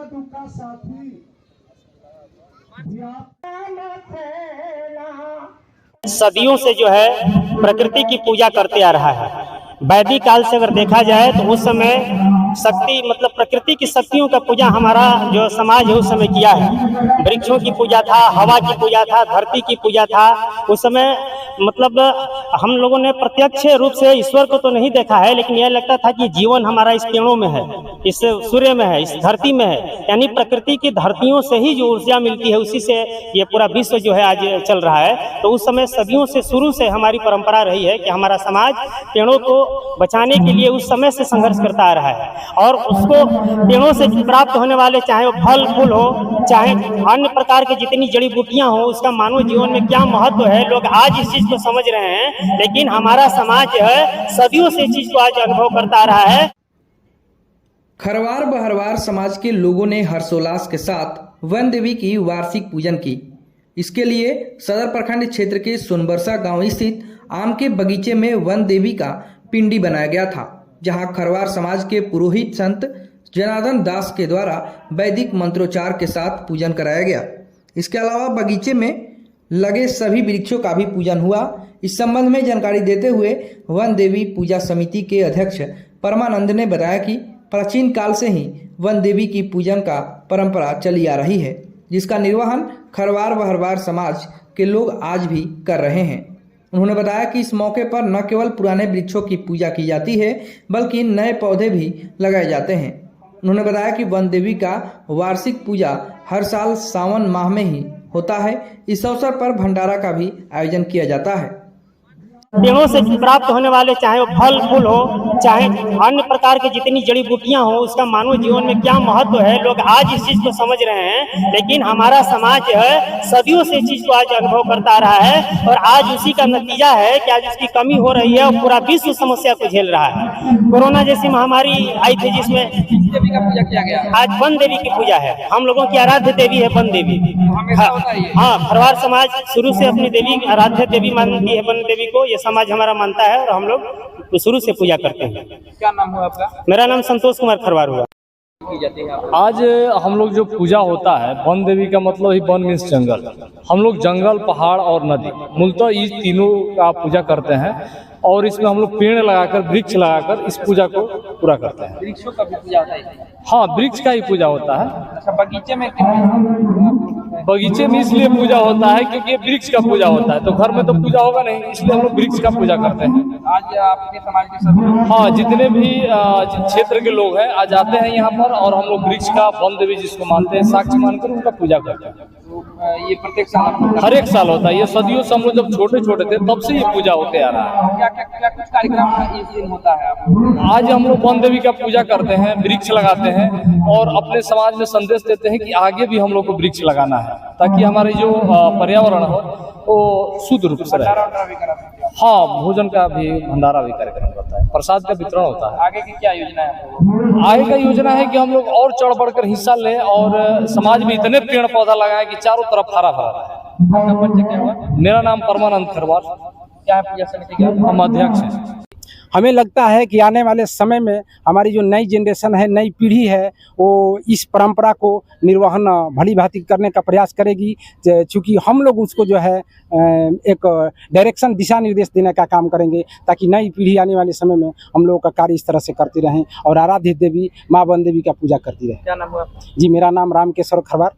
दुख का साथी सदियों से जो है प्रकृति की पूजा करते आ रहा है। वैदिक काल से अगर देखा जाए तो उस समय शक्ति मतलब प्रकृति की शक्तियों का पूजा हमारा जो समाज है उस समय किया है। वृक्षों की पूजा था, हवा की पूजा था, धरती की पूजा था। उस समय मतलब हम लोगों ने प्रत्यक्ष रूप से ईश्वर को तो नहीं देखा है, लेकिन यह लगता था कि जीवन हमारा इस पेड़ों में है, इस सूर्य में है, इस धरती में है। यानी प्रकृति की धरतियों से ही जो ऊर्जा मिलती है उसी से ये पूरा विश्व जो है आज चल रहा है। तो उस समय सदियों से शुरू से हमारी परंपरा रही है कि हमारा समाज पेड़ों को बचाने के लिए उस समय से संघर्ष करता आ रहा है। और उसको पेड़ों से प्राप्त होने वाले चाहे वो फल फूल हो, चाहे अन्य प्रकार के जितनी जड़ी बूटियां हो, उसका मानव जीवन में क्या महत्व है, लोग आज इस चीज को समझ रहे हैं। लेकिन हमारा समाज जो है सदियों से इस चीज को आज अनुभव करता आ रहा है। खरवार बहरवार समाज के लोगों ने हर्षोल्लास के साथ वन देवी की वार्षिक पूजन की। इसके लिए सदर प्रखंड क्षेत्र के सोनबरसा गांव स्थित आम के बगीचे में वन देवी का पिंडी बनाया गया था, जहां खरवार समाज के पुरोहित संत जनार्दन दास के द्वारा वैदिक मंत्रोच्चार के साथ पूजन कराया गया। इसके अलावा बगीचे में लगे सभी वृक्षों का भी पूजन हुआ। इस संबंध में जानकारी देते हुए वन देवी पूजा समिति के अध्यक्ष परमानंद ने बताया कि प्राचीन काल से ही वन देवी की पूजन का परंपरा चली आ रही है, जिसका निर्वहन खरवार बहरवार समाज के लोग आज भी कर रहे हैं। उन्होंने बताया कि इस मौके पर न केवल पुराने वृक्षों की पूजा की जाती है, बल्कि नए पौधे भी लगाए जाते हैं। उन्होंने बताया कि वन देवी का वार्षिक पूजा हर साल सावन माह में ही होता है। इस अवसर पर भंडारा का भी आयोजन किया जाता है। पेड़ों से प्राप्त होने वाले चाहे वो फल फूल हो, चाहे अन्य प्रकार के जितनी जड़ी बूटियां हो, उसका मानव जीवन में क्या महत्व है, लोग आज इस चीज को समझ रहे हैं। लेकिन हमारा समाज जो है सदियों से इस चीज को आज अनुभव करता आ रहा है और आज उसी का नतीजा है कि आज उसकी कमी हो रही है और पूरा विश्व समस्या को झेल रहा है। कोरोना जैसी महामारी आई थी जिसमें देवी का पूजा किया गया। आज वन देवी की पूजा है। हम लोगों की आराध्य देवी है वन देवी। हाँ, खरवार समाज शुरू से अपनी देवी आराध्य देवी मानती है वन देवी को। समाज हमारा मानता है और हम लोग शुरू से पूजा करते हैं। क्या नाम हुआ आपका? मेरा नाम संतोष कुमार खरवार हुआ। आज हम लोग जो पूजा होता है वन देवी का मतलब ही वन मीन्स जंगल। हम लोग जंगल, पहाड़ और नदी मूलतः इस तीनों का पूजा करते हैं और इसमें हम लोग पेड़ लगाकर, वृक्ष लगाकर इस पूजा को पूरा करते हैं। वृक्षों का भी पूजा होता है? हाँ, वृक्ष का ही पूजा होता है। अच्छा, बगीचे में बगीचे में इसलिए पूजा होता है क्योंकि वृक्ष का पूजा होता है, तो घर में तो पूजा होगा नहीं, इसलिए हम लोग वृक्ष का पूजा करते हैं। आज आपके समाज के सभी, हाँ, जितने भी क्षेत्र के लोग हैं आज आते हैं यहाँ पर और हम लोग वृक्ष का, वन देवी जिसको मानते हैं, साक्षी मानकर उनका पूजा करते हैं। ये प्रत्येक साल हर एक साल होता है। ये सदियों से हम लोग जब छोटे छोटे थे तब से ये पूजा होते आ रहा है। क्या कुछ कार्यक्रम इस दिन होता है? आज हम लोग वन देवी का पूजा करते हैं, वृक्ष लगाते हैं और अपने समाज में संदेश देते हैं कि आगे भी हम लोग को वृक्ष लगाना है ताकि हमारे जो पर्यावरण हो वो शुद्ध रूप से रहे। हाँ, भोजन का भी भंडारा भी कार्यक्रम होता है, प्रसाद का वितरण होता है। आगे की क्या योजना है? आगे का योजना है कि हम लोग और चढ़ बढ़कर हिस्सा लें और समाज में इतने पेड़ पौधा लगाएं कि चारों तरफ हरा भरा रहे। मेरा नाम परमानंद खरवार। क्या पूजा समिति के हम अध्यक्ष हैं। हमें लगता है कि आने वाले समय में हमारी जो नई जनरेशन है, नई पीढ़ी है, वो इस परंपरा को निर्वहन भली भांति करने का प्रयास करेगी, चूँकि हम लोग उसको जो है एक डायरेक्शन, दिशा निर्देश देने का काम करेंगे ताकि नई पीढ़ी आने वाले समय में हम लोगों का कार्य इस तरह से करती रहें और आराध्य देवी माँ वन देवी का पूजा करती रहे। क्या नाम हुआ? जी, मेरा नाम रामकेश्वर खरवार।